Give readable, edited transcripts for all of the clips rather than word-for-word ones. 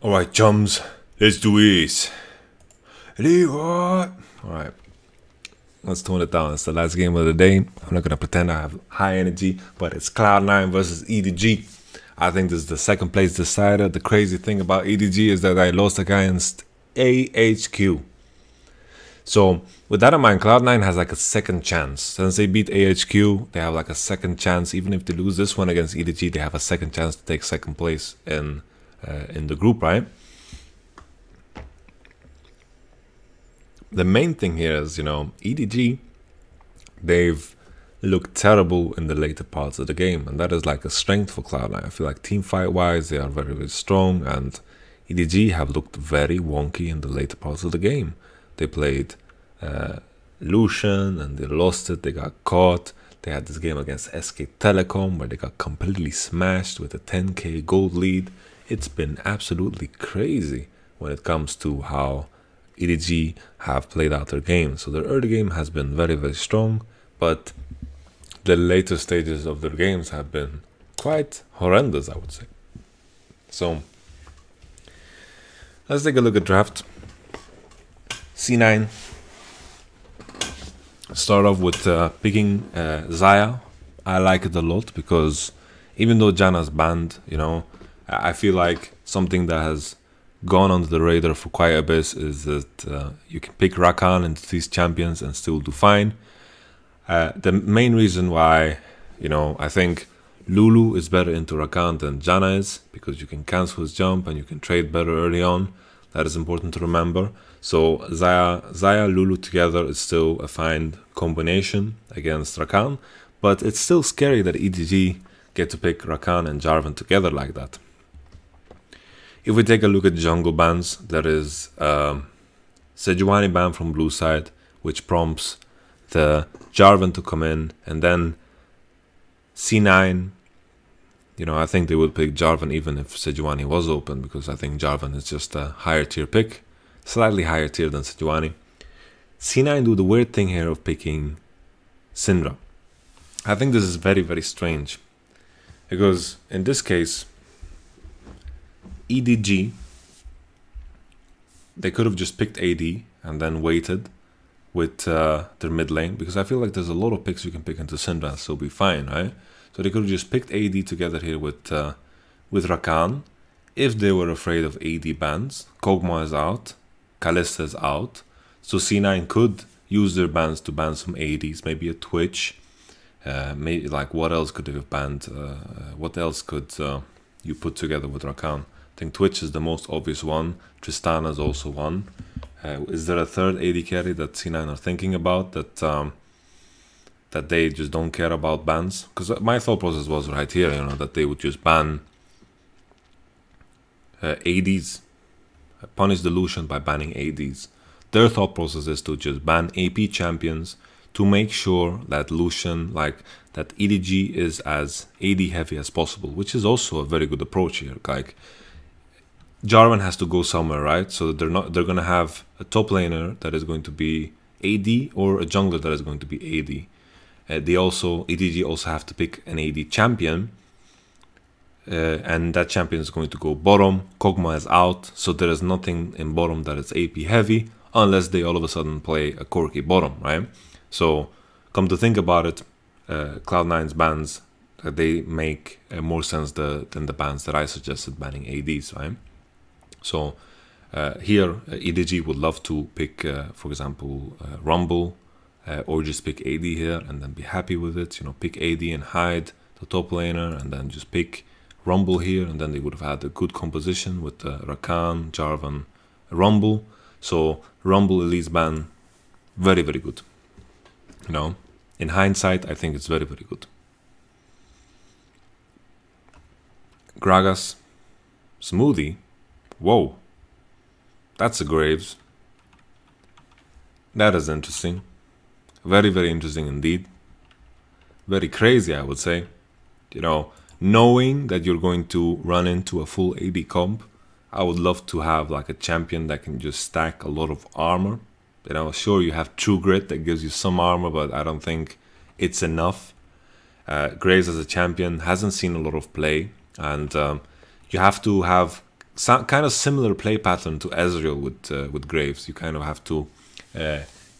Alright, chums, let's do this. Ready, what? Alright, let's tone it down. It's the last game of the day. I'm not gonna pretend I have high energy, but it's Cloud9 versus EDG. I think this is the second place decider. The crazy thing about EDG is that I lost against AHQ. So with that in mind, Cloud9 has like a second chance. Since they beat AHQ, they have like a second chance. Even if they lose this one against EDG, they have a second chance to take second place in the group, right? The main thing here is, you know, EDG, they've looked terrible in the later parts of the game, and that is like a strength for Cloud9. I feel like team fight wise, they are very, very strong, and EDG have looked very wonky in the later parts of the game. They played Lucian and they lost it, they got caught. They had this game against SK Telecom where they got completely smashed with a 10k gold lead. It's been absolutely crazy when it comes to how EDG have played out their game. So their early game has been very, very strong, but the later stages of their games have been quite horrendous, I would say. So let's take a look at draft. C9. Start off with picking Xayah. I like it a lot because even though Janna's banned, you know, I feel like something that has gone under the radar for quite a bit is that you can pick Rakan into these champions and still do fine. The main reason why, you know, I think Lulu is better into Rakan than Janna is because you can cancel his jump and you can trade better early on. That is important to remember. So Xayah, Lulu together is still a fine combination against Rakan, but it's still scary that EDG get to pick Rakan and Jarvan together like that. If we take a look at jungle bans, there is Sejuani ban from blue side, which prompts the Jarvan to come in, and then C9. You know, I think they would pick Jarvan even if Sejuani was open, because I think Jarvan is just a higher tier pick, slightly higher tier than Sejuani. C9 do the weird thing here of picking Syndra. I think this is very, very strange, because in this case, EDG, they could have just picked AD and then waited with their mid lane, because I feel like there's a lot of picks you can pick into Syndra, so be fine, right? So they could have just picked AD together here with Rakan. If they were afraid of AD bans, Kog'Maw is out, Kalista is out, so C9 could use their bans to ban some ADs, maybe a Twitch, maybe like what else could they have banned? What else could you put together with Rakan? I think Twitch is the most obvious one. Tristana is also one. Is there a third AD carry that C9 are thinking about that they just don't care about bans? Because my thought process was right here, you know, that they would just ban ADs, punish the Lucian by banning ADs. Their thought process is to just ban AP champions to make sure that Lucian, like that EDG is as AD heavy as possible, which is also a very good approach here. Like Jarvan has to go somewhere, right? So they're gonna have a top laner that is going to be AD or a jungler that is going to be AD. EDG also have to pick an AD champion, and that champion is going to go bottom. Kog'Maw is out, so there is nothing in bottom that is AP heavy, unless they all of a sudden play a Corki bottom, right? So come to think about it, Cloud9's bans, they make more sense than the bans that I suggested banning ADs, right? So here EDG would love to pick, for example, Rumble, or just pick AD here and then be happy with it. You know, pick AD and hide the top laner, and then just pick Rumble here, and then they would have had a good composition with Rakan, Jarvan, Rumble. So Rumble Elite ban, very, very good. You know, in hindsight, I think it's very, very good. Gragas, Smoothie, whoa, that's a Graves. That is interesting. Very, very interesting indeed. Very crazy, I would say. You know, knowing that you're going to run into a full AD comp, I would love to have like a champion that can just stack a lot of armor. You know, sure, you have True Grit that gives you some armor, but I don't think it's enough. Graves as a champion hasn't seen a lot of play, and you have to have kind of similar play pattern to Ezreal with Graves. You kind of have to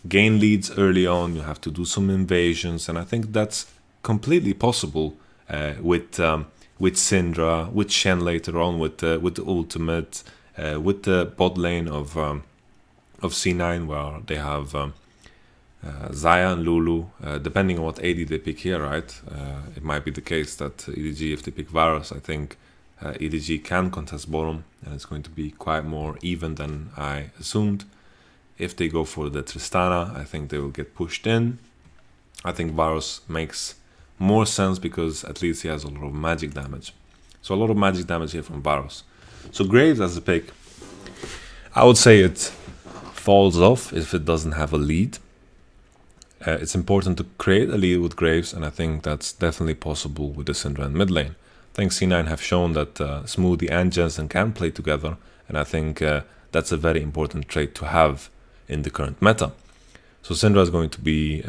gain leads early on. You have to do some invasions, and I think that's completely possible with Syndra, with Shen later on, with the ultimate, with the bot lane of C9, where they have Xayah and Lulu. Depending on what AD they pick here, right? It might be the case that EDG, if they pick Varus, I think EDG can contest bottom, and it's going to be quite more even than I assumed. If they go for the Tristana, I think they will get pushed in. I think Varus makes more sense because at least he has a lot of magic damage. So a lot of magic damage here from Varus. So Graves as a pick, I would say it falls off if it doesn't have a lead. It's important to create a lead with Graves, and I think that's definitely possible with the Syndra and mid lane. I think C9 have shown that Smoothie and Jensen can play together, and I think that's a very important trait to have in the current meta. So Syndra is going to be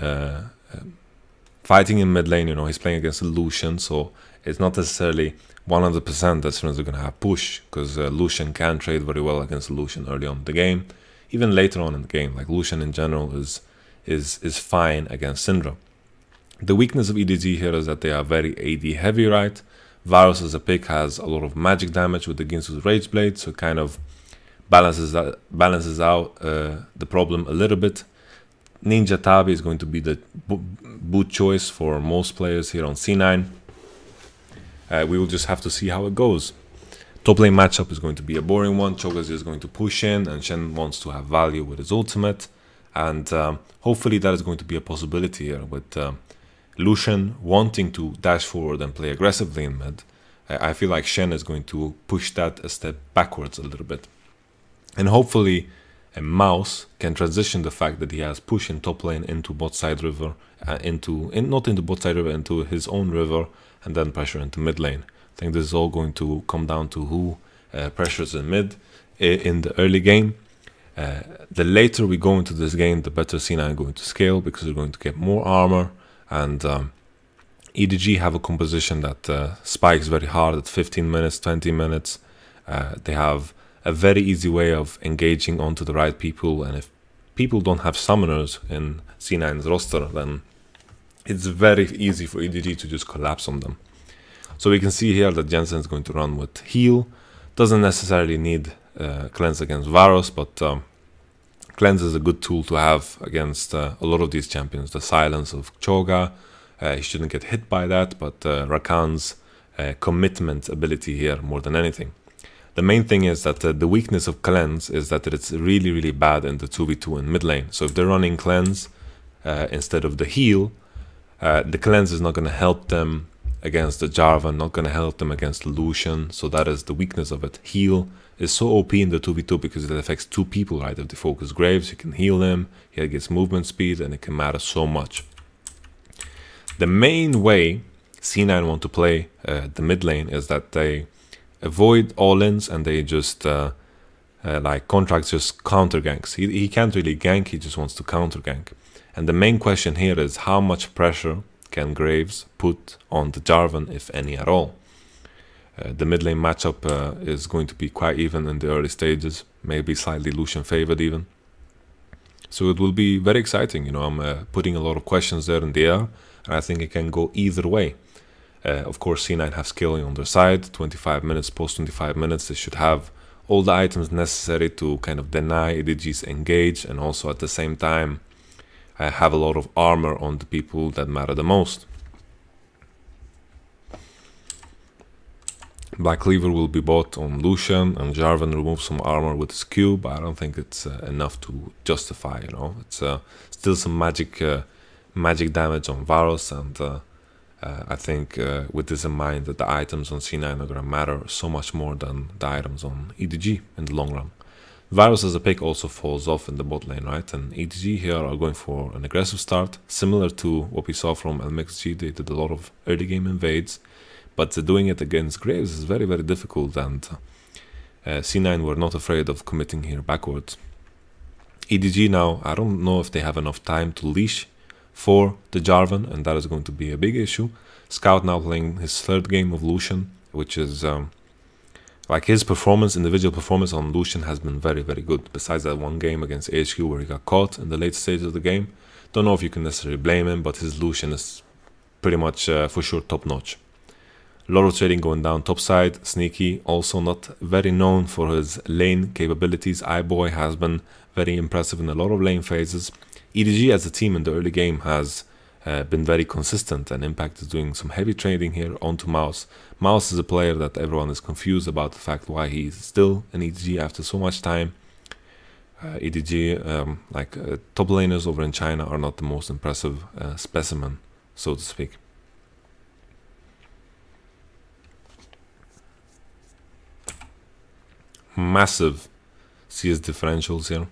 fighting in mid lane. You know, he's playing against a Lucian, so it's not necessarily 100% that Syndra is going to have push, because Lucian can trade very well against Lucian early on in the game. Even later on in the game, like Lucian in general is fine against Syndra. The weakness of EDG here is that they are very AD heavy, right? Varus as a pick has a lot of magic damage with the Ginsu's Rage Blade, so it kind of balances out the problem a little bit. Ninja Tabi is going to be the boot choice for most players here on C9. We will just have to see how it goes. Top lane matchup is going to be a boring one. Cho'Gazi is going to push in, and Shen wants to have value with his ultimate. And hopefully that is going to be a possibility here with Lucian wanting to dash forward and play aggressively in mid. I feel like Shen is going to push that a step backwards a little bit. And hopefully a Mouse can transition the fact that he has push in top lane into bot side river, not into bot side river, into his own river, and then pressure into mid lane. I think this is all going to come down to who pressures in mid in the early game. The later we go into this game, the better C9 are going to scale, because they're going to get more armor, and EDG have a composition that spikes very hard at 15 minutes, 20 minutes. They have a very easy way of engaging onto the right people, and if people don't have summoners in C9's roster, then it's very easy for EDG to just collapse on them. So we can see here that Jensen is going to run with heal. Doesn't necessarily need cleanse against Varus, but cleanse is a good tool to have against a lot of these champions. The silence of Cho'Ga, he shouldn't get hit by that, but Rakan's commitment ability here more than anything. The main thing is that the weakness of cleanse is that it's really, really bad in the 2v2 in mid lane. So if they're running cleanse instead of the heal, the cleanse is not going to help them against the Jarvan, not going to help them against the Lucian. So that is the weakness of it. Heal is so OP in the 2v2 because it affects two people, right? If they focus Graves, you can heal him, he gets movement speed, and it can matter so much. The main way C9 want to play the mid lane is that they avoid all-ins, and they just like Contract just counter ganks. He can't really gank, he just wants to counter gank. And the main question here is how much pressure can Graves put on the Jarvan, if any at all. The mid lane matchup is going to be quite even in the early stages, maybe slightly Lucian favored even. So it will be very exciting. You know, I'm putting a lot of questions there in the air, and I think it can go either way. Of course, C9 have scaling on their side. 25 minutes, post 25 minutes, they should have all the items necessary to kind of deny EDG's engage, and also at the same time have a lot of armor on the people that matter the most. Black Cleaver will be bought on Lucian, and Jarvan removes some armor with his Q, but I don't think it's enough to justify, you know. It's still some magic damage on Varus, and I think with this in mind that the items on C9 are going to matter so much more than the items on EDG in the long run. Varus as a pick also falls off in the bot lane, right? And EDG here are going for an aggressive start, similar to what we saw from LMXG. They did a lot of early game invades, but doing it against Graves is very, very difficult, and C9 were not afraid of committing here backwards. EDG now, I don't know if they have enough time to leash for the Jarvan, and that is going to be a big issue. Scout now playing his third game of Lucian, which is Like his performance, individual performance on Lucian has been very, very good. Besides that one game against HQ where he got caught in the late stages of the game. Don't know if you can necessarily blame him, but his Lucian is pretty much for sure top notch. A lot of trading going down top side. Sneaky, also not very known for his lane capabilities. iBoy has been very impressive in a lot of lane phases. EDG as a team in the early game has been very consistent, and Impact is doing some heavy trading here onto Mouse. Mouse is a player that everyone is confused about the fact why he's still in EDG after so much time. EDG, top laners over in China are not the most impressive specimen, so to speak. Massive CS differentials here.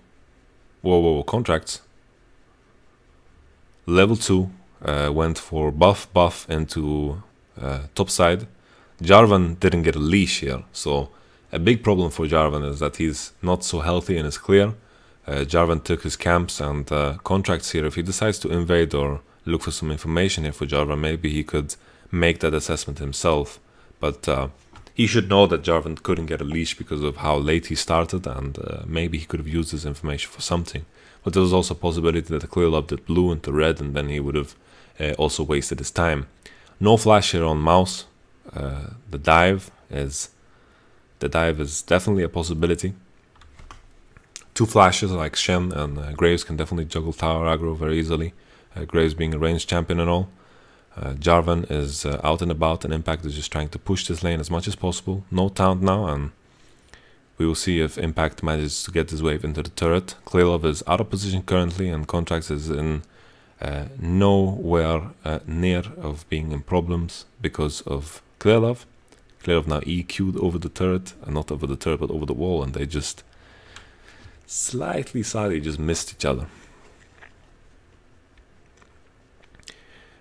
Whoa, contracts. Level 2 went for buff into top side. Jarvan didn't get a leash here, so a big problem for Jarvan is that he's not so healthy and is clear. Jarvan took his camps and contracts here. If he decides to invade or look for some information here for Jarvan, maybe he could make that assessment himself. But he should know that Jarvan couldn't get a leash because of how late he started, and maybe he could have used this information for something. But there was also a possibility that the clear up did blue into red, and then he would have also wasted his time. No flash here on Mouse. The dive is definitely a possibility. Two flashes like Shen and Graves can definitely juggle tower aggro very easily. Graves being a ranged champion and all. Jarvan is out and about, and Impact is just trying to push this lane as much as possible. No taunt now, and we will see if Impact manages to get this wave into the turret. Clearlove is out of position currently, and Contracts is in nowhere near of being in problems because of Clearlove. Clearlove now EQ'd over the turret, and not over the turret but over the wall, and they just slightly just missed each other.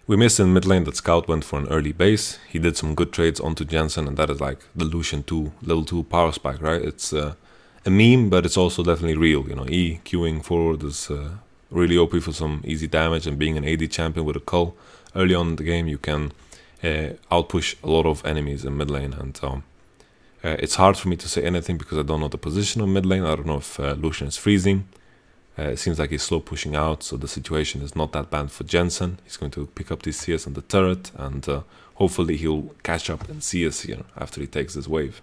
We missed in mid lane that Scout went for an early base. He did some good trades onto Jensen, and that is like the Lucian 2, level 2 power spike, right? It's a meme, but it's also definitely real. You know, E queuing forward is really OP for some easy damage, and being an AD champion with a cull early on in the game, you can outpush a lot of enemies in mid lane. And it's hard for me to say anything because I don't know the position of mid lane. I don't know if Lucian is freezing. It seems like he's slow pushing out, so the situation is not that bad for Jensen. He's going to pick up this CS on the turret, and hopefully he'll catch up and CS here after he takes this wave.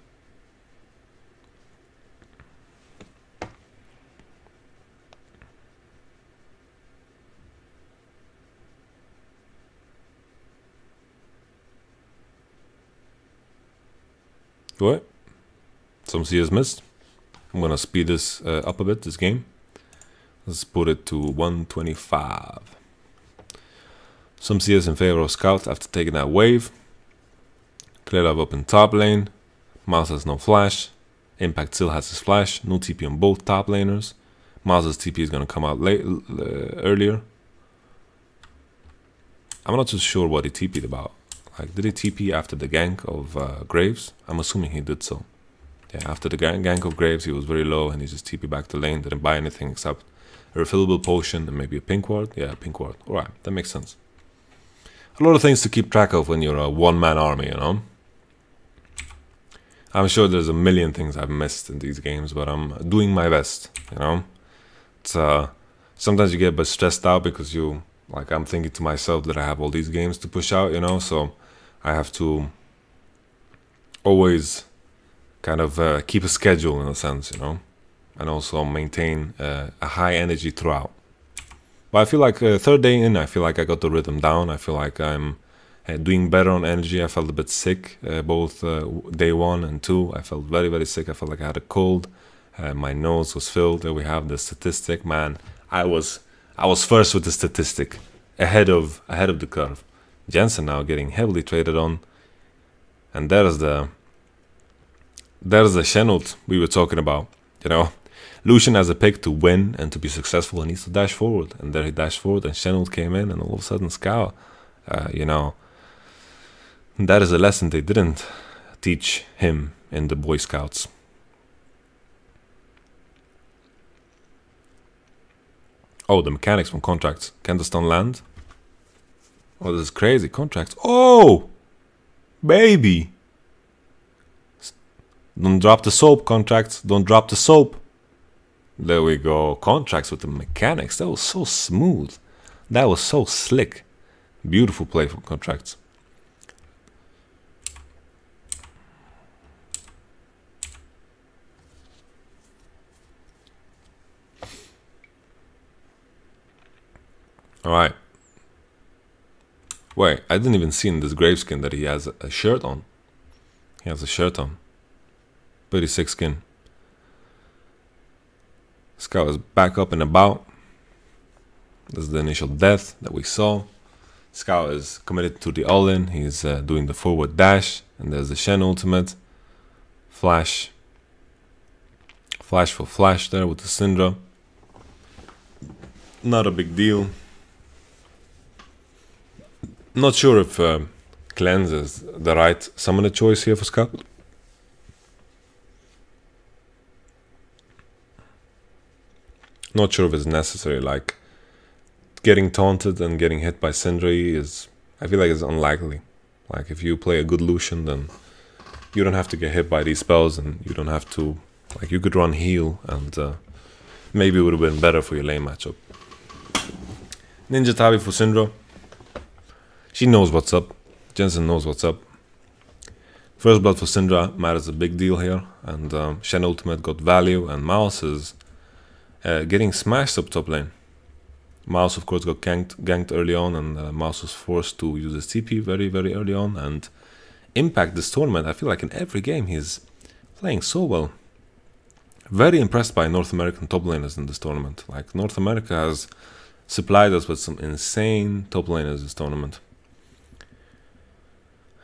Right, some CS missed. I'm gonna speed this up a bit, this game. Let's put it to 125. Some CS in favor of Scout after taking that wave. Clearlove up in top lane. Mouse has no flash. Impact still has his flash. No TP on both top laners. Mouse's TP is going to come out earlier. I'm not too sure what he TP'd about. Like, did he TP after the gank of Graves? I'm assuming he did so. Yeah, after the gank of Graves, he was very low and he just TP back to lane. Didn't buy anything except a refillable potion and maybe a pink ward. Yeah, pink ward. Alright, that makes sense. A lot of things to keep track of when you're a one-man army, you know? I'm sure there's a million things I've missed in these games, but I'm doing my best, you know? It's, sometimes you get a bit stressed out because I'm thinking to myself that I have all these games to push out, you know? So I have to always kind of keep a schedule in a sense, you know? And also maintain a high energy throughout. But I feel like third day in, I feel like I got the rhythm down. I feel like I'm doing better on energy. I felt a bit sick both day 1 and 2. I felt very, very sick. I felt like I had a cold. My nose was filled. There we have the statistic. Man, I was first with the statistic, ahead of the curve. Jensen now getting heavily traded on, and there's the Shen ult we were talking about, you know. Lucian has a pick to win and to be successful, and needs to dash forward. And there he dashed forward, and Shen ult came in, and all of a sudden Scout, you know, that is a lesson they didn't teach him in the Boy Scouts. Oh, the mechanics from contracts. Can the stun land? Oh, this is crazy. Contracts. Oh! Baby! Don't drop the soap, contracts. Don't drop the soap. There we go. Contracts with the mechanics. That was so smooth. That was so slick. Beautiful play for contracts. Alright. Wait, I didn't even see in this graveskin that he has a shirt on. He has a shirt on. Pretty sick skin. Scout is back up and about. This is the initial death that we saw. Scout is committed to the all-in. He's doing the forward dash. And there's the Shen ultimate. Flash. Flash for flash there with the Syndra. Not a big deal. Not sure if Cleanse is the right summoner choice here for Scout. Not sure if it's necessary. Like, getting taunted and getting hit by Syndra is, I feel like it's unlikely. Like, if you play a good Lucian, then you don't have to get hit by these spells, and you don't have to, like, you could run heal, and maybe it would have been better for your lane matchup. Ninja Tabi for Syndra. She knows what's up. Jensen knows what's up. First blood for Syndra matters a big deal here, and Shen ultimate got value, and Mouse is getting smashed up top lane. Mouse, of course, got ganked early on, and Mouse was forced to use his TP very, very early on, and impact this tournament. I feel like in every game he's playing so well. Very impressed by North American top laners in this tournament. Like, North America has supplied us with some insane top laners this tournament.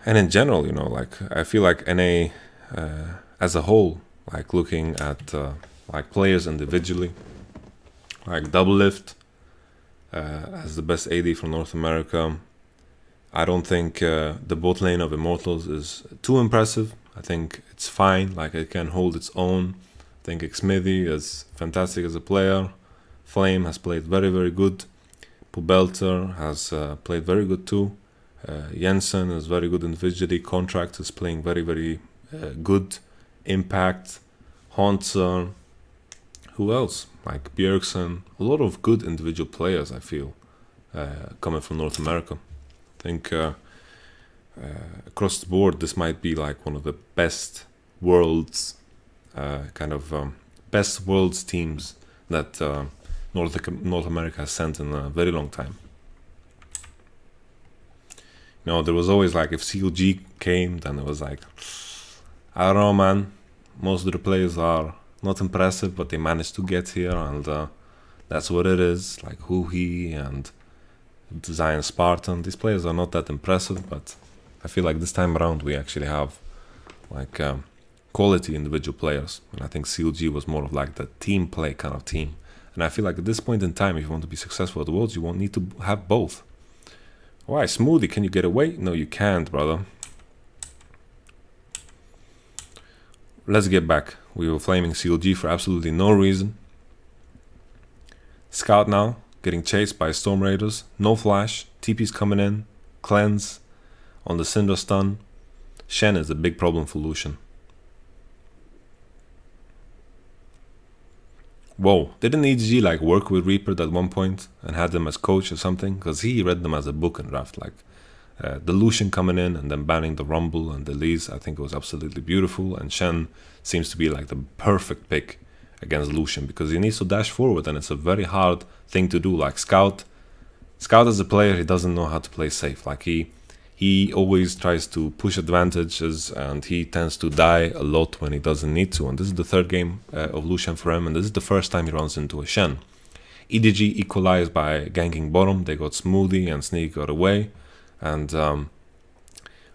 And in general, you know, like, I feel like NA as a whole, like, looking at like players individually, like Doublelift as the best AD from North America. I don't think the bot lane of Immortals is too impressive. I think it's fine, like, it can hold its own. I think Xmithy is fantastic as a player. Flame has played very, very good. Pubelter has played very good too. Jensen is very good individually. Contract is playing very, very good. Impact, Haunter, who else? Like Bjergsen. A lot of good individual players, I feel, coming from North America. I think across the board, this might be like one of the best worlds, best worlds teams that North America has sent in a very long time. You know, there was always like, if CLG came, then it was like, I don't know, man. Most of the players are not impressive, but they managed to get here, and that's what it is. Like Huhi and Zion Spartan, these players are not that impressive, but I feel like this time around we actually have like quality individual players, and I think CLG was more of like the team play kind of team. And I feel like at this point in time, if you want to be successful at the Worlds, you won't need to have both. Why, Smoothie, can you get away? No, you can't, brother. Let's get back. We were flaming CLG for absolutely no reason. Scout now, getting chased by Storm Raiders. No flash. TP's coming in. Cleanse on the Syndra stun. Shen is a big problem for Lucian. Whoa, didn't EDG like work with Reaper at one point and had them as coach or something? Because he read them as a book in draft. Like the Lucian coming in and then banning the Rumble and the Lees, I think it was absolutely beautiful. And Shen seems to be like the perfect pick against Lucian, because he needs to dash forward, and it's a very hard thing to do. Like Scout as a player, he doesn't know how to play safe. Like he always tries to push advantages, and he tends to die a lot when he doesn't need to. And this is the third game of Lucian for him, and this is the first time he runs into a Shen. EDG equalized by ganking bottom. They got Smoothie, and Sneak got away. And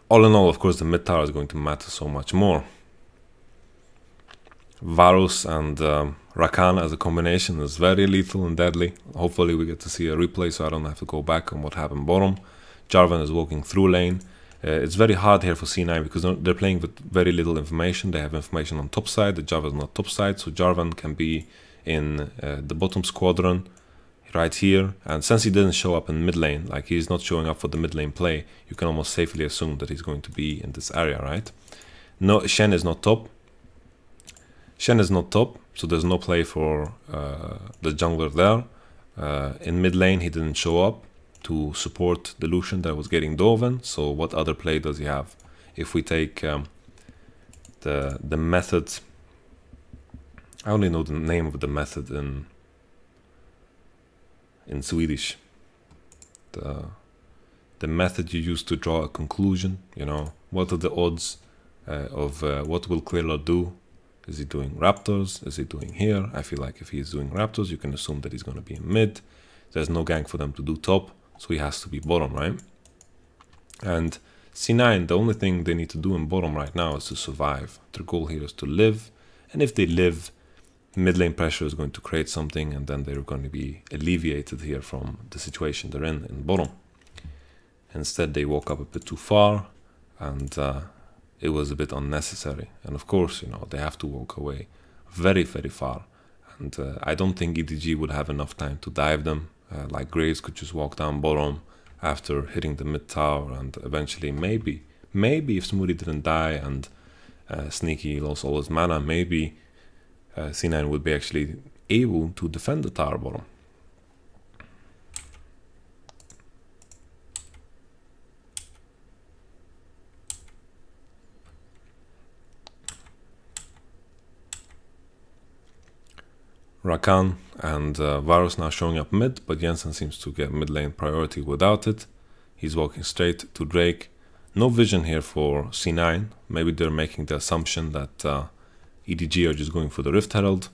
all in all, of course, the mid tower is going to matter so much more. Varus and Rakan as a combination is very lethal and deadly. Hopefully we get to see a replay, so I don't have to go back on what happened bottom. Jarvan is walking through lane. It's very hard here for C9 because they're playing with very little information. They have information on top side. The Jarvan is not top side, so Jarvan can be in the bottom squadron right here. And since he didn't show up in mid lane, like he's not showing up for the mid lane play, you can almost safely assume that he's going to be in this area, right? No, Shen is not top. Shen is not top, so there's no play for the jungler there. In mid lane, he didn't show up to support the Lucian that was getting Dovin, so what other play does he have? If we take the method, I only know the name of the method in Swedish. The method you use to draw a conclusion, you know, what are the odds of what will Clearlord do? Is he doing Raptors? Is he doing here? I feel like if he's doing Raptors, you can assume that he's going to be in mid. There's no gank for them to do top, so he has to be bottom, right? And C9, the only thing they need to do in bottom right now is to survive. Their goal here is to live, and if they live, mid lane pressure is going to create something, and then they're going to be alleviated here from the situation they're in bottom. Instead, they walk up a bit too far, and it was a bit unnecessary. And of course, you know, they have to walk away very, very far. And I don't think EDG would have enough time to dive them. Like Graves could just walk down bottom after hitting the mid tower, and eventually maybe if Smoothie didn't die and Sneaky lost all his mana, maybe C9 would be actually able to defend the tower bottom. Rakan and Varus now showing up mid, but Jensen seems to get mid lane priority without it. He's walking straight to Drake. No vision here for C9. Maybe they're making the assumption that EDG are just going for the Rift Herald.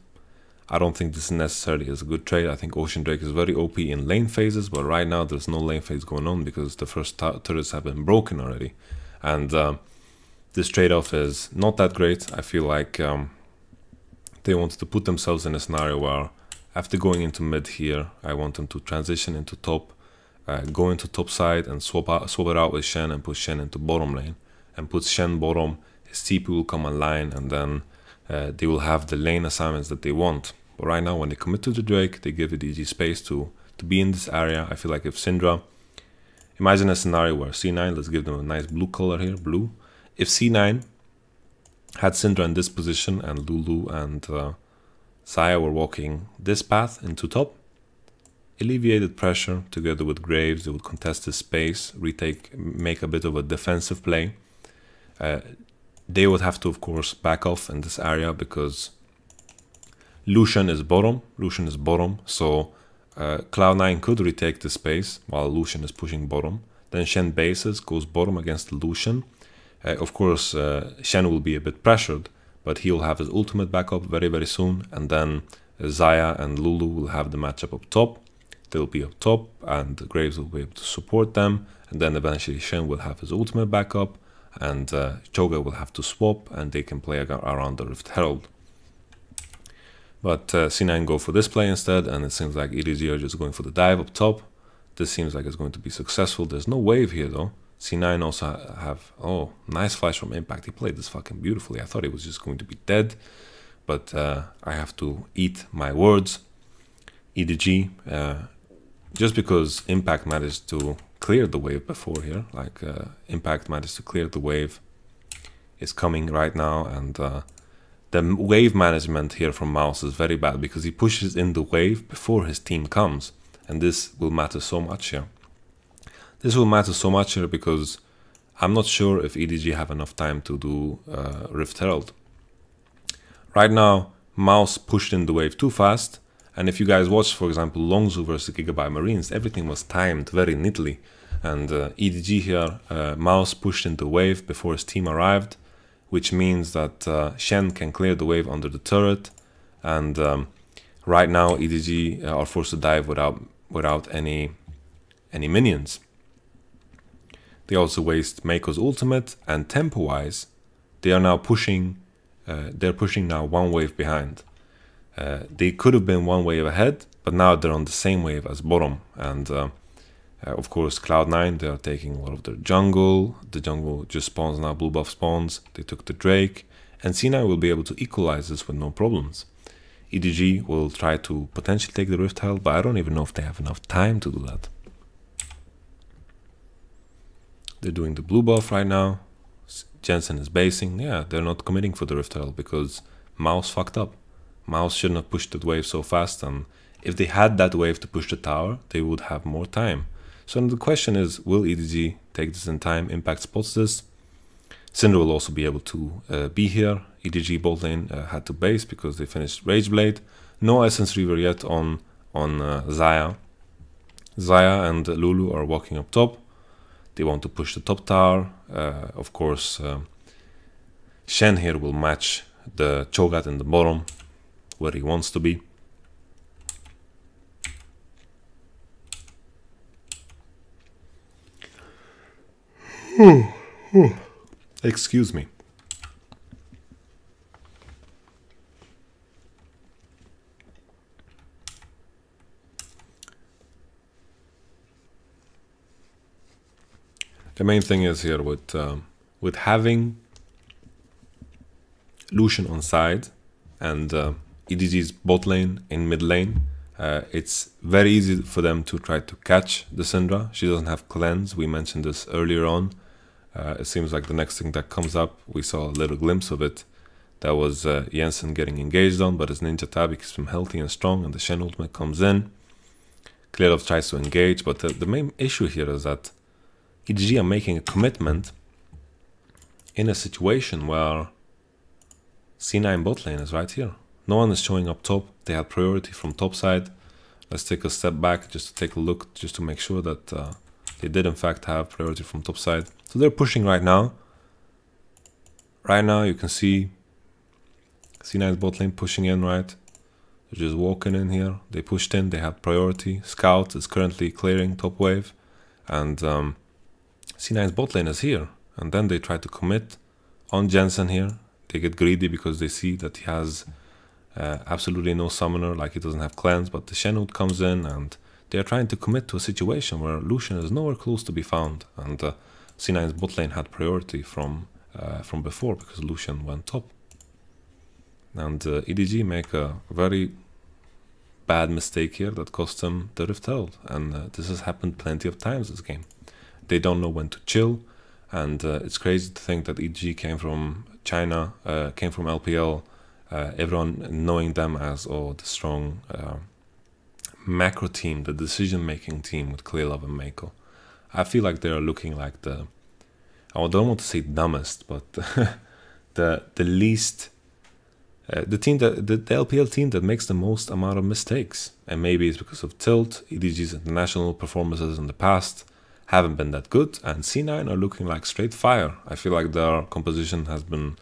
I don't think this necessarily is a good trade. I think Ocean Drake is very OP in lane phases, but right now there's no lane phase going on because the first turrets have been broken already. And this trade-off is not that great. I feel like they want to put themselves in a scenario where after going into mid here, I want them to transition into top, go into top side and swap it out with Shen and put Shen into bottom lane, and put Shen bottom, his TP will come online, and then they will have the lane assignments that they want. But right now when they commit to the Drake, they give EDG space to be in this area. I feel like if Syndra, imagine a scenario where C9, let's give them a nice blue color here, blue. If C9 had Syndra in this position and Lulu and Xayah were walking this path into top, alleviated pressure together with Graves, they would contest this space, make a bit of a defensive play. They would have to, of course, back off in this area because Lucian is bottom, so Cloud9 could retake the space while Lucian is pushing bottom. Then Shen bases, goes bottom against the Lucian. Of course, Shen will be a bit pressured, but he will have his ultimate back up very, very soon. And then Xayah and Lulu will have the matchup up top. They'll be up top, and Graves will be able to support them. And then eventually Shen will have his ultimate back up, and Cho'Gath will have to swap, and they can play around the Rift Herald. But C9 go for this play instead, and it seems like EDG are just going for the dive up top. This seems like it's going to be successful. There's no wave here though. C9 also have, oh, nice flash from Impact. He played this fucking beautifully. I thought he was just going to be dead, but I have to eat my words. EDG, just because Impact managed to clear the wave before here, like Impact managed to clear the wave, is coming right now, and the wave management here from Mouse is very bad because he pushes in the wave before his team comes, and this will matter so much here. This will matter so much here because I'm not sure if EDG have enough time to do Rift Herald. Right now, Mouse pushed in the wave too fast, and if you guys watched, for example, Longzhu versus Gigabyte Marines, everything was timed very neatly. And EDG here, Mouse pushed in the wave before his team arrived, which means that Shen can clear the wave under the turret, and right now EDG are forced to dive without any minions. They also waste Mako's ultimate, and tempo-wise, they are now pushing. They're pushing now one wave behind. They could have been one wave ahead, but now they're on the same wave as bottom. And of course, Cloud9, they are taking a lot of their jungle. The jungle just spawns now, blue buff spawns. They took the Drake, and C9 will be able to equalize this with no problems. EDG will try to potentially take the Rift Herald, but I don't even know if they have enough time to do that. They're doing the blue buff right now. Jensen is basing. Yeah, they're not committing for the Rift Herald because Mouse fucked up. Mouse shouldn't have pushed that wave so fast, and if they had that wave to push the tower, they would have more time. So the question is, will EDG take this in time? Impact spots this. Syndra will also be able to be here. EDG bot lane had to base because they finished Rage Blade. No Essence Reaver yet on Xayah. Xayah and Lulu are walking up top. They want to push the top tower. Of course, Shen here will match the Cho'Gath in the bottom, where he wants to be. Excuse me. The main thing is here with having Lucian on side and EDG's bot lane in mid lane, it's very easy for them to try to catch the Syndra. She doesn't have cleanse. We mentioned this earlier on. It seems like the next thing that comes up, we saw a little glimpse of it. That was Jensen getting engaged on, but his Ninja Tab keeps him healthy and strong, and the Shen ultimate comes in. Clearlove tries to engage, but the main issue here is that EDG are making a commitment in a situation where C9 bot lane is right here. No one is showing up top. They had priority from top side. Let's take a step back just to take a look, just to make sure that they did in fact have priority from top side. So they're pushing right now. Right now you can see C9's bot lane pushing in, right? They're just walking in here. They pushed in, they have priority. Scout is currently clearing top wave. And C9's bot lane is here. And then they try to commit on Jensen here. They get greedy because they see that he has absolutely no summoner, like he doesn't have cleanse, but the Shen ult comes in and they are trying to commit to a situation where Lucian is nowhere close to be found, and C9's bot lane had priority from before because Lucian went top. And EDG make a very bad mistake here that cost them the Rift Herald, and this has happened plenty of times this game. They don't know when to chill, and it's crazy to think that EDG came from China, came from LPL, everyone knowing them as the strong macro team, the decision-making team with Clearlove and Mako. I feel like they are looking like I don't want to say dumbest, but the least, the team that the LPL team that makes the most amount of mistakes. And maybe it's because of Tilt. EDG's international performances in the past haven't been that good, and C9 are looking like straight fire. I feel like their composition has been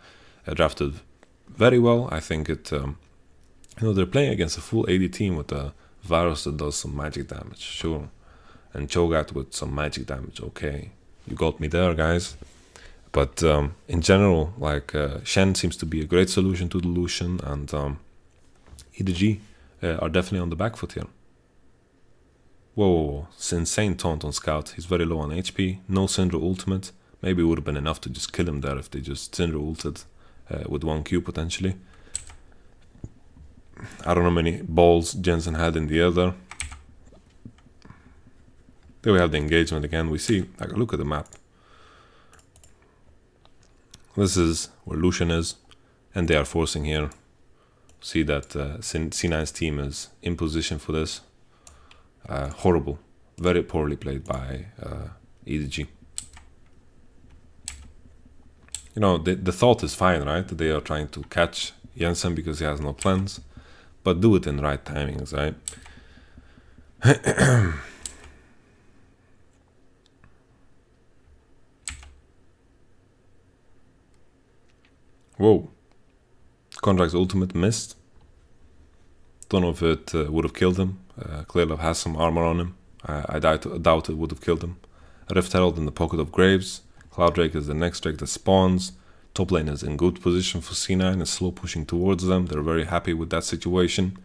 drafted very well. I think it, they're playing against a full AD team with a Varus that does some magic damage, sure, and Cho'Gath with some magic damage. Okay, you got me there, guys. But in general, like Shen seems to be a great solution to the Lucian, and EDG are definitely on the back foot here. Whoa, it's insane taunt on Scout. He's very low on HP. No Syndra ultimate. Maybe it would have been enough to just kill him there if they just Syndra ulted with 1Q potentially. I don't know how many balls Jensen had in the air there. There we have the engagement again. We see, like, look at the map. This is where Lucian is, and they are forcing here. See that C9's team is in position for this. Horrible, very poorly played by EDG. You know, the thought is fine, right? They are trying to catch Jensen because he has no plans, but do it in the right timings, right? Whoa. Contract's ultimate missed. Don't know if it would have killed him. Clearlove has some armor on him. I doubt it would have killed him. Rift Herald in the pocket of Graves. Cloud Drake is the next Drake that spawns. Top lane is in good position for C9. Is slow pushing towards them. They're very happy with that situation.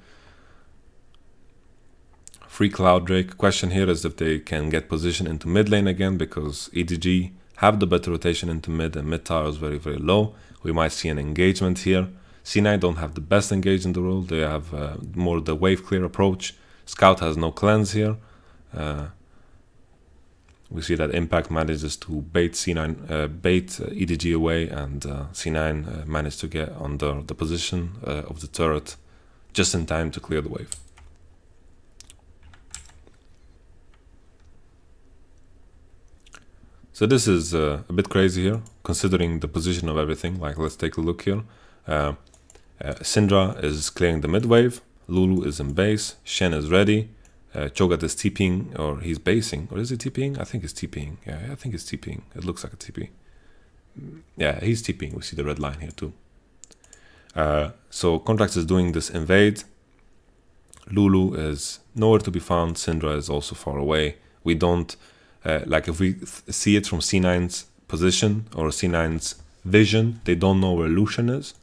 Free Cloud Drake. Question here is if they can get position into mid lane again, because EDG have the better rotation into mid, and mid tower is very, very low. We might see an engagement here. C9 don't have the best engage in the world. They have more the wave clear approach. Scout has no cleanse here. We see that Impact manages to bait C9, bait EDG away, and C9 managed to get under the position of the turret just in time to clear the wave. So this is a bit crazy here, considering the position of everything. Like, let's take a look here. Syndra is clearing the mid wave, Lulu is in base, Shen is ready, Cho'Gath is TPing, or he's basing, or is he TPing? I think he's TPing. Yeah, I think he's TPing. It looks like a TP. Yeah, he's TPing. We see the red line here too. So Contracts is doing this invade. Lulu is nowhere to be found. Syndra is also far away. We don't, like if we see it from C9's position or C9's vision, they don't know where Lucian is.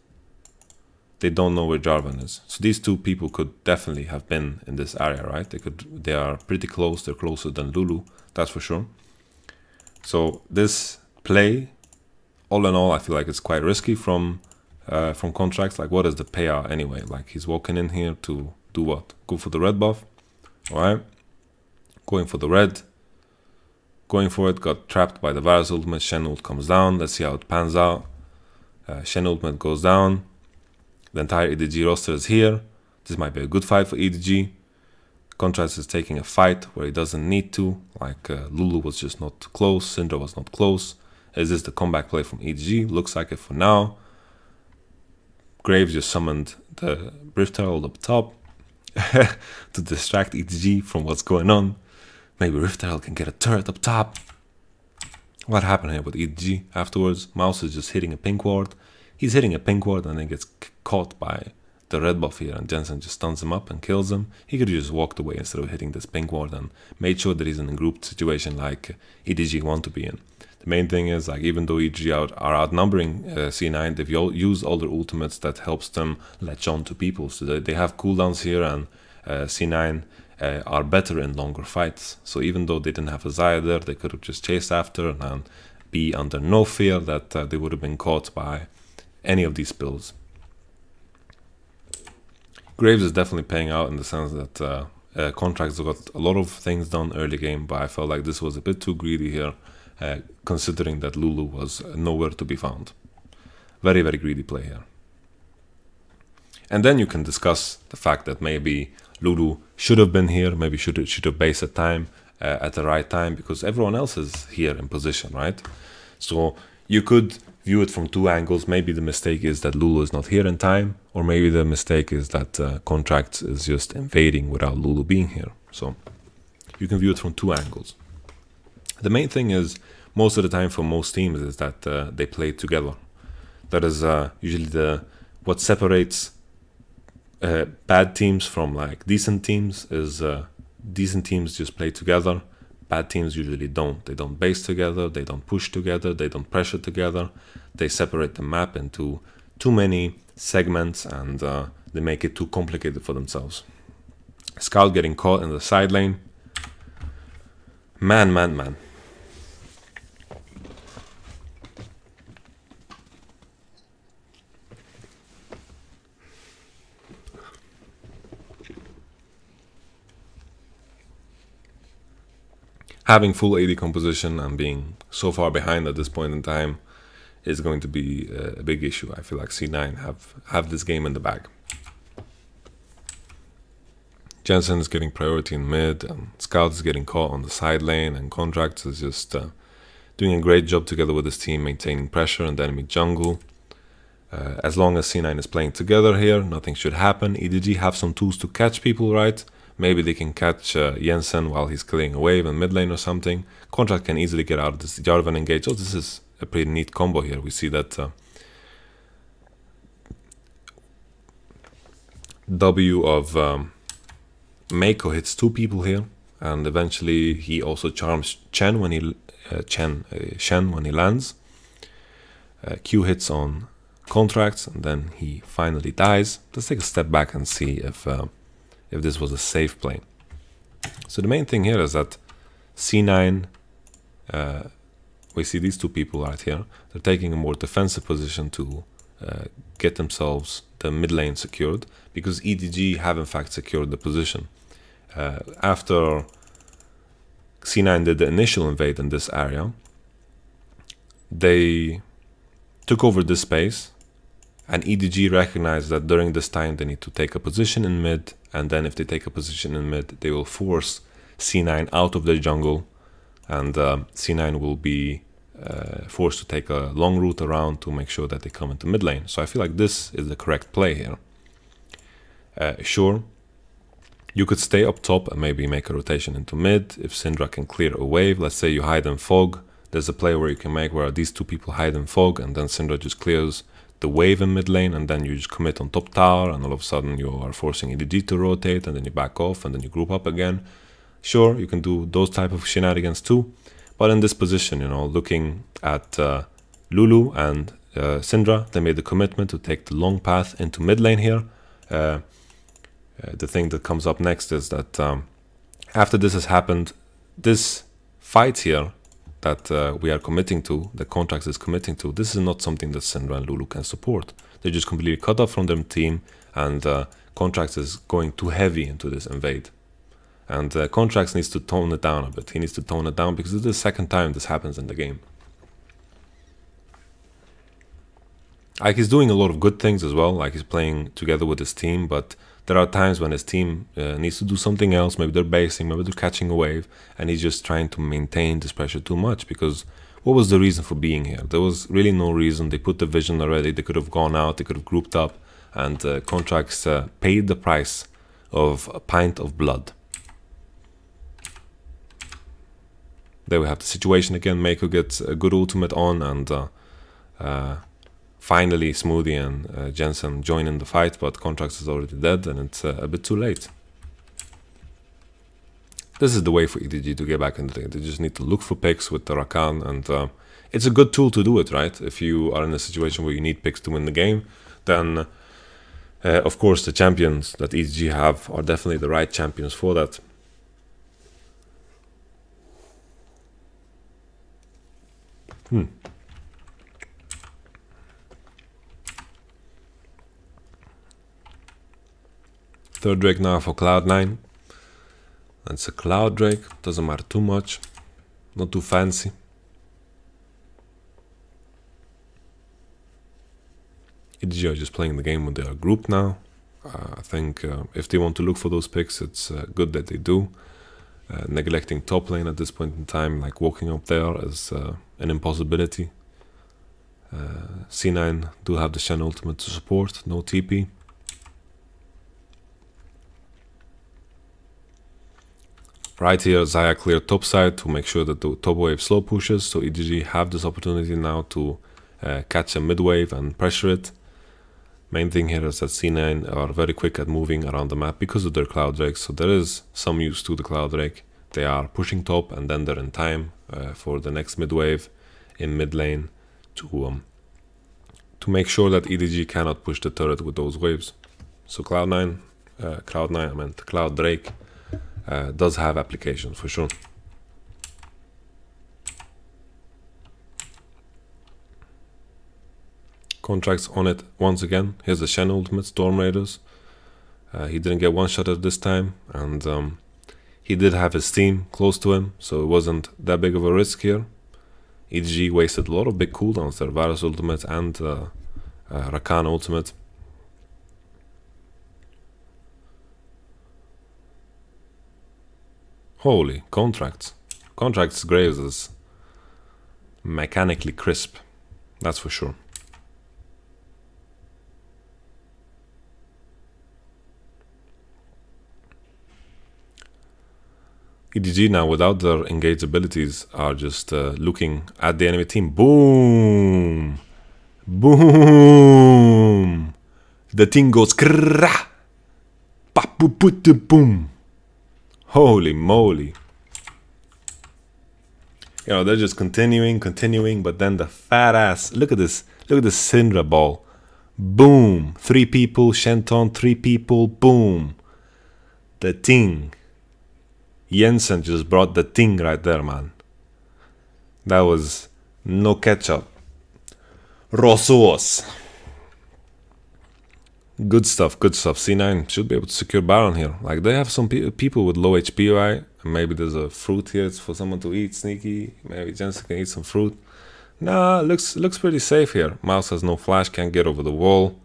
They don't know where Jarvan is. So these two people could definitely have been in this area, right? They are pretty close. They're closer than Lulu, that's for sure. So this play, all in all, I feel like it's quite risky from Contracts. Like, what is the payout anyway? Like, he's walking in here to do what? Go for the red buff, all right? Going for the red, going for it, got trapped by the Varus ultimate. Shen ult comes down. Let's see how it pans out. Shen ultimate goes down. The entire EDG roster is here. This might be a good fight for EDG. Contrast is taking a fight where he doesn't need to. Like, Lulu was just not close. Syndra was not close. Is this the comeback play from EDG? Looks like it for now. Graves just summoned the Rift Herald up top to distract EDG from what's going on. Maybe Rift Herald can get a turret up top. What happened here with EDG afterwards? Mouse is just hitting a pink ward. He's hitting a pink ward and then gets caught by the red buff here, and Jensen just stuns him up and kills him. He could have just walked away instead of hitting this pink ward and made sure that he's in a grouped situation like EDG want to be in. The main thing is, like, even though EDG are outnumbering C9, they've used all their ultimates that helps them latch on to people. So they have cooldowns here, and C9 are better in longer fights. So even though they didn't have a Xayah there, they could have just chased after and be under no fear that they would have been caught by any of these spills. Graves is definitely paying out in the sense that Contracts got a lot of things done early game, but I felt like this was a bit too greedy here, considering that Lulu was nowhere to be found. Very, very greedy play here. And then you can discuss the fact that maybe Lulu should have been here, maybe should have based at time at the right time, because everyone else is here in position, right? So you could view it from two angles. Maybe the mistake is that Lulu is not here in time, or maybe the mistake is that Contracts is just invading without Lulu being here. So you can view it from two angles. The main thing is, most of the time for most teams, is that they play together. That is usually what separates bad teams from like decent teams. Is decent teams just play together. Bad teams usually don't. They don't base together, they don't push together, they don't pressure together. They separate the map into too many segments, and they make it too complicated for themselves. Scout getting caught in the side lane. Man. Having full AD composition and being so far behind at this point in time is going to be a big issue. I feel like C9 have this game in the bag. Jensen is getting priority in mid, and Scout is getting caught on the side lane, and Contracts is just doing a great job together with his team, maintaining pressure in the enemy jungle. As long as C9 is playing together here, nothing should happen. EDG have some tools to catch people, right? Maybe they can catch Jensen while he's clearing a wave in mid lane or something. Contract can easily get out of this Jarvan engage. Oh, this is a pretty neat combo here. We see that W of Mako hits two people here, and eventually he also charms Shen when he lands. Q hits on Contracts, and then he finally dies. Let's take a step back and see if this was a safe play. So the main thing here is that C9, we see these two people right here. They're taking a more defensive position to get themselves the mid lane secured, because EDG have in fact secured the position. After C9 did the initial invade in this area, they took over this space, and EDG recognized that during this time they need to take a position in mid, and then if they take a position in mid, they will force C9 out of their jungle, and C9 will be forced to take a long route around to make sure that they come into mid lane. So I feel like this is the correct play here. Sure, you could stay up top and maybe make a rotation into mid if Syndra can clear a wave. Let's say you hide in fog. There's a play where you can make where these two people hide in fog, and then Syndra just clears the wave in mid lane, and then you just commit on top tower, and all of a sudden you are forcing EDG to rotate, and then you back off, and then you group up again. Sure, you can do those type of shenanigans too, but in this position, you know, looking at Lulu and Syndra, they made the commitment to take the long path into mid lane here. The thing that comes up next is that after this has happened, this fight here that we are committing to, the Contracts is committing to, this is not something that Syndra and Lulu can support. They're just completely cut off from their team, and Contracts is going too heavy into this invade. And Contracts needs to tone it down a bit. He needs to tone it down because this is the second time this happens in the game. Like, he's doing a lot of good things as well, like he's playing together with his team, but there are times when his team needs to do something else. Maybe they're basing, maybe they're catching a wave, and he's just trying to maintain this pressure too much, because what was the reason for being here? There was really no reason. They put the vision already. They could have gone out, they could have grouped up, and Contracts paid the price of a pint of blood. There we have the situation again. Mako gets a good ultimate on, and finally Smoothie and Jensen join in the fight, but Contracts is already dead, and it's a bit too late. This is the way for EDG to get back into the game. They just need to look for picks with the Rakan, and it's a good tool to do it, right? If you are in a situation where you need picks to win the game, then of course the champions that EDG have are definitely the right champions for that. Third Drake now for Cloud9. It's a Cloud Drake, doesn't matter too much, not too fancy. EDG are just playing the game when they are grouped now. I think if they want to look for those picks, it's good that they do. Neglecting top lane at this point in time, like walking up there, is an impossibility. C9 do have the Shen ultimate to support, no TP. Right here, Xayah cleared top side to make sure that the top wave slow pushes, so EDG have this opportunity now to catch a mid wave and pressure it. Main thing here is that C9 are very quick at moving around the map because of their Cloud Drake, so there is some use to the Cloud Drake. They are pushing top, and then they're in time for the next mid wave in mid lane to make sure that EDG cannot push the turret with those waves. So Cloud Drake does have applications for sure. Contracts on it once again. Here's the Shen ultimate, Storm Raiders. He didn't get one shot at this time, and he did have his team close to him, so it wasn't that big of a risk here. EDG wasted a lot of big cooldowns there, Varus ultimate and Rakan ultimate. Holy, Contracts. Contracts' Graves is mechanically crisp, that's for sure. EDG now, without their engaged abilities, are just looking at the enemy team. Boom! Boom! The thing goes krrrrah! Boom! Holy moly! You know, they're just continuing, but then the fat ass. Look at this Syndra ball. Boom! 3 people, Shenton, 3 people, boom! The thing. Jensen just brought the thing right there, man. That was no ketchup. Raw sauce. Good stuff, good stuff. C9 should be able to secure Baron here. Like, they have some people with low HP, right? Maybe there's a fruit here for someone to eat, sneaky. Maybe Jensen can eat some fruit. Nah, looks pretty safe here. Mouse has no flash, can't get over the wall.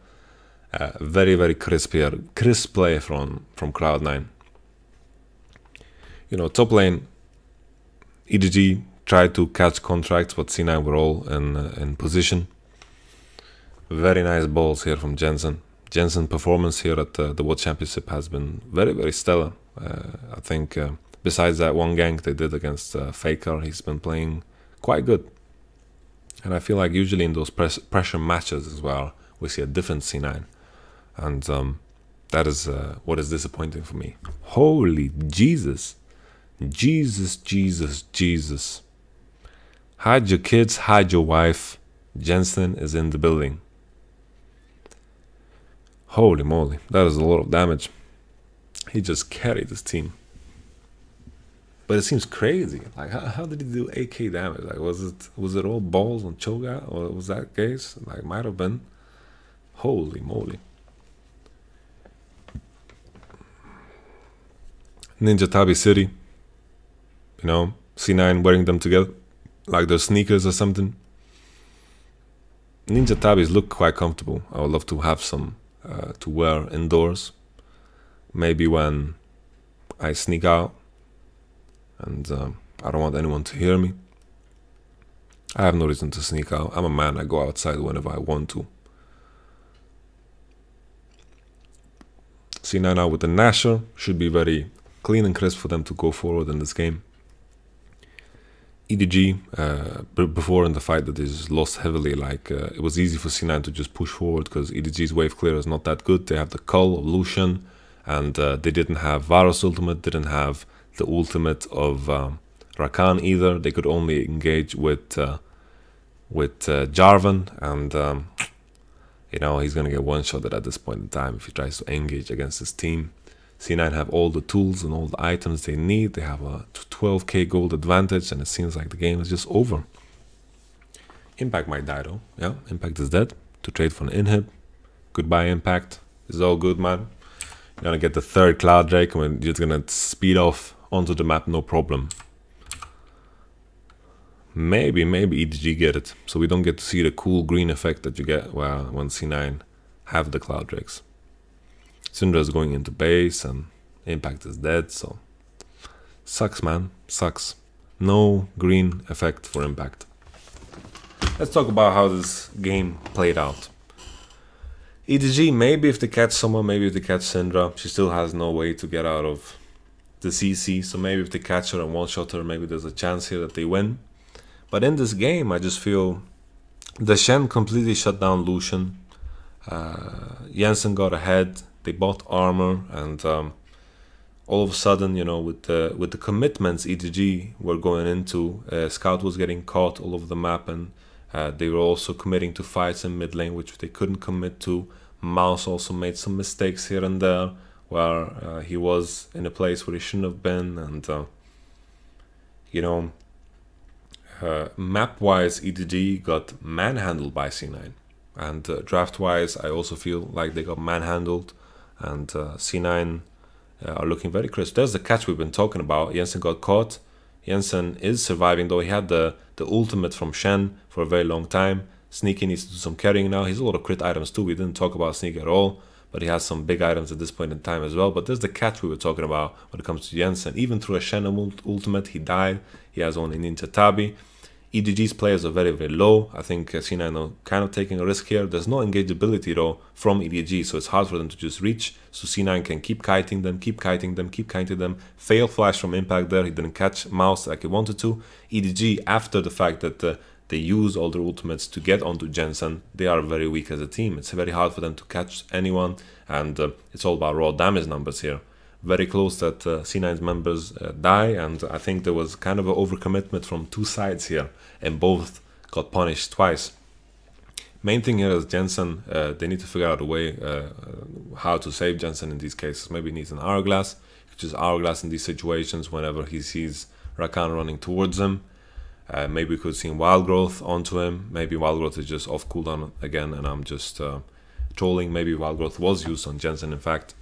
Very, very crisp here. Crisp play from Cloud9. You know, top lane, EDG tried to catch contracts, but C9 were all in position. Very nice balls here from Jensen. Jensen's performance here at the World Championship has been very, very stellar. I think besides that one gank they did against Faker, he's been playing quite good. And I feel like usually in those pressure matches as well, we see a different C9. And that is what is disappointing for me. Holy Jesus. Jesus, Jesus, Jesus. Hide your kids, hide your wife. Jensen is in the building. Holy moly, that is a lot of damage. He just carried his team. But it seems crazy. Like, how did he do 8k damage? Like, was it all balls on Cho'Gath, or was that case? Like, might have been. Holy moly. Ninja Tabi City. You know, C9 wearing them together like they're sneakers or something. Ninja Tabis look quite comfortable. I would love to have some to wear indoors. Maybe when I sneak out and I don't want anyone to hear me. I have no reason to sneak out. I'm a man. I go outside whenever I want to. C9 out with the Nasher. Should be very clean and crisp for them to go forward in this game. EDG, before in the fight that they just lost heavily, like it was easy for C9 to just push forward because EDG's wave clear is not that good. They have the Cull of Lucian, and they didn't have Varus ultimate, didn't have the ultimate of Rakan either. They could only engage with Jarvan, and you know, he's gonna get one-shotted at this point in time if he tries to engage against his team. C9 have all the tools and all the items they need. They have a 12k gold advantage, and it seems like the game is just over. Impact might die though. Yeah, Impact is dead. To trade for an inhib. Goodbye, Impact. It's all good, man. You're gonna get the third Cloud Drake, and you're just gonna speed off onto the map, no problem. Maybe EDG get it, so we don't get to see the cool green effect that you get when C9 have the Cloud Drakes. Syndra is going into base and Impact is dead, so sucks, man, sucks. No green effect for Impact. Let's talk about how this game played out. EDG, maybe if they catch someone, maybe if they catch Syndra, she still has no way to get out of the CC, so maybe if they catch her and one-shot her, maybe there's a chance here that they win. But in this game, I just feel the Shen completely shut down Lucian. Jensen got ahead. They bought armor, and all of a sudden, you know, with the commitments EDG were going into, Scout was getting caught all over the map, and they were also committing to fights in mid lane, which they couldn't commit to. Mouse also made some mistakes here and there, where he was in a place where he shouldn't have been, and you know, map-wise, EDG got manhandled by C9, and draft-wise, I also feel like they got manhandled. And C9 are looking very crisp. There's the catch we've been talking about. Jensen got caught. Jensen is surviving, though. He had the ultimate from Shen for a very long time. Sneaky needs to do some carrying now. He has a lot of crit items too. We didn't talk about Sneaky at all, but he has some big items at this point in time as well. But there's the catch we were talking about when it comes to Jensen. Even through a Shen ultimate, he died. He has only Ninja Tabi. EDG's players are very, very low. I think C9 are kind of taking a risk here. There's no engageability though from EDG, so it's hard for them to just reach. So C9 can keep kiting them, keep kiting them. Fail flash from Impact there. He didn't catch Mouse like he wanted to. EDG, after the fact that they use all their ultimates to get onto Jensen, they are very weak as a team. It's very hard for them to catch anyone, and it's all about raw damage numbers here. Very close that C9's members die, and I think there was kind of an overcommitment from two sides here, and both got punished twice. Main thing here is Jensen, they need to figure out a way how to save Jensen in these cases. Maybe he needs an hourglass, which is hourglass in these situations whenever he sees Rakan running towards him. Maybe we could see Wild Growth onto him. Maybe Wild Growth is just off cooldown again, and I'm just trolling. Maybe Wild Growth was used on Jensen, in fact.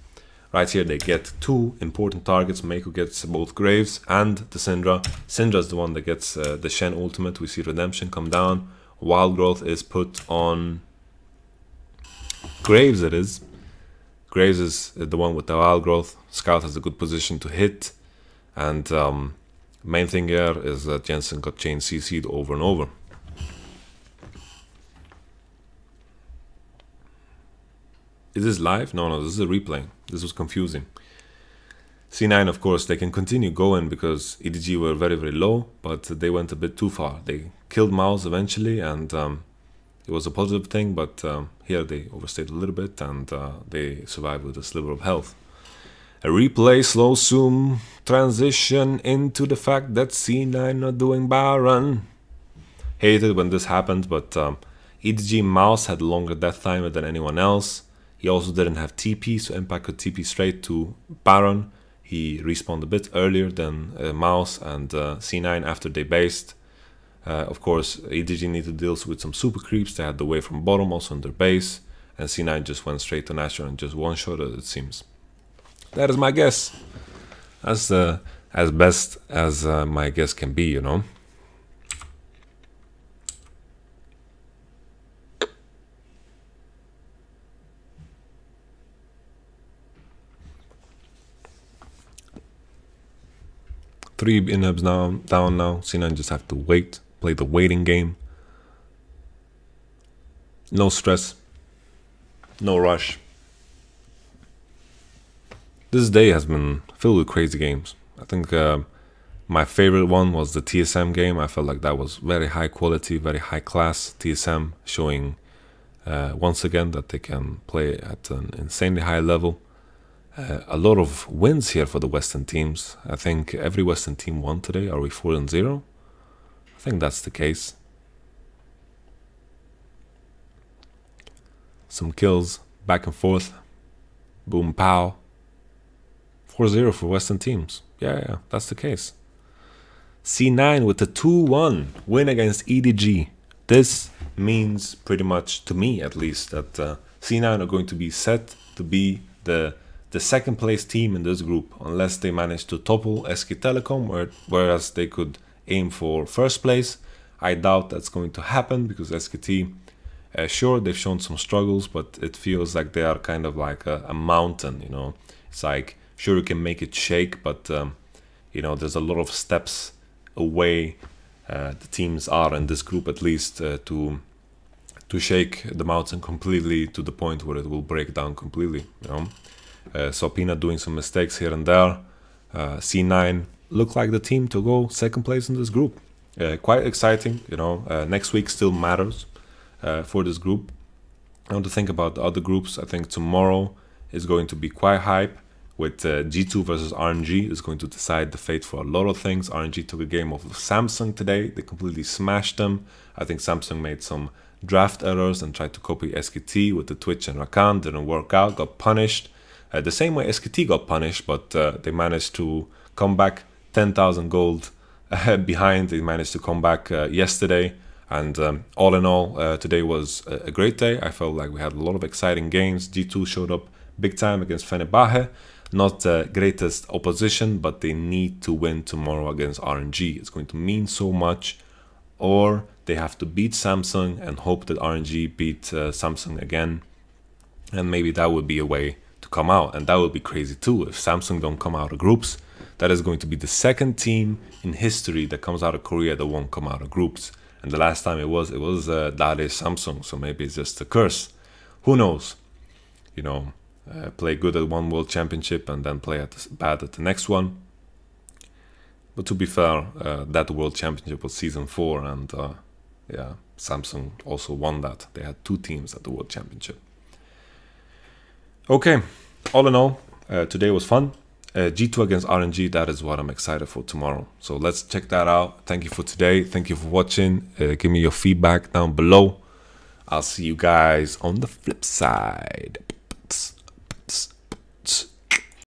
Right here, they get 2 important targets. Mako gets both Graves and the Syndra. Syndra is the one that gets the Shen ultimate. We see Redemption come down. Wild Growth is put on Graves, it is. Graves is the one with the Wild Growth. Scout has a good position to hit. And main thing here is that Jensen got chain CC'd over and over. Is this live? No, this is a replay. This was confusing. C9, of course, they can continue going because EDG were very, very low, but they went a bit too far. They killed Mouse eventually, and it was a positive thing, but here they overstayed a little bit, and they survived with a sliver of health. A replay, slow zoom, transition into the fact that C9 not doing Baron. Hated when this happened, but EDG Mouse had longer death timer than anyone else. He also didn't have TP, so Impact could TP straight to Baron. He respawned a bit earlier than Mouse and C9 after they based. Of course, EDG needed to deal with some super creeps. They had the wave from bottom also on their base. And C9 just went straight to Nashor and just one-shot it seems. That is my guess. That's as best as my guess can be, you know. Three inhibs now down now. C9 just have to wait, play the waiting game. No stress, no rush. This day has been filled with crazy games. I think my favorite one was the TSM game. I felt like that was very high quality, very high class. TSM showing once again that they can play at an insanely high level. A lot of wins here for the Western teams. I think every Western team won today. Are we 4-0? I think that's the case. Some kills back and forth. Boom, pow. 4-0 for Western teams. Yeah, that's the case. C9 with the 2-1 win against EDG. This means pretty much, to me at least, that C9 are going to be set to be the second place team in this group, unless they manage to topple SK Telecom, whereas they could aim for first place. I doubt that's going to happen because SKT, sure, they've shown some struggles, but it feels like they are kind of like a mountain, you know. It's like, sure, you can make it shake, but, you know, there's a lot of steps away the teams are in this group, at least, to shake the mountain completely to the point where it will break down completely, you know. So Peanut doing some mistakes here and there. C9 look like the team to go second place in this group. Quite exciting, you know. Next week still matters for this group. I want to think about the other groups. I think tomorrow is going to be quite hype with G2 versus RNG. Is going to decide the fate for a lot of things. RNG took a game off of Samsung today. They completely smashed them. I think Samsung made some draft errors and tried to copy SKT with the Twitch and Rakan. Didn't work out, got punished. The same way SKT got punished, but they managed to come back 10,000 gold behind. They managed to come back yesterday, and all in all, today was a great day. I felt like we had a lot of exciting games. G2 showed up big time against Fenerbahce. Not the greatest opposition, but they need to win tomorrow against RNG. It's going to mean so much. Or they have to beat Samsung and hope that RNG beat Samsung again. And maybe that would be a way to come out, and that would be crazy too. If Samsung don't come out of groups, that is going to be the second team in history that comes out of Korea that won't come out of groups. And the last time it was Dare Samsung, so maybe it's just a curse. Who knows? You know, play good at one world championship and then play bad at the next one. But to be fair, that world championship was season 4, and yeah, Samsung also won that. They had 2 teams at the world championship. Okay, all in all, today was fun. G2 against RNG, that is what I'm excited for tomorrow. So let's check that out. Thank you for today. Thank you for watching. Give me your feedback down below. I'll see you guys on the flip side.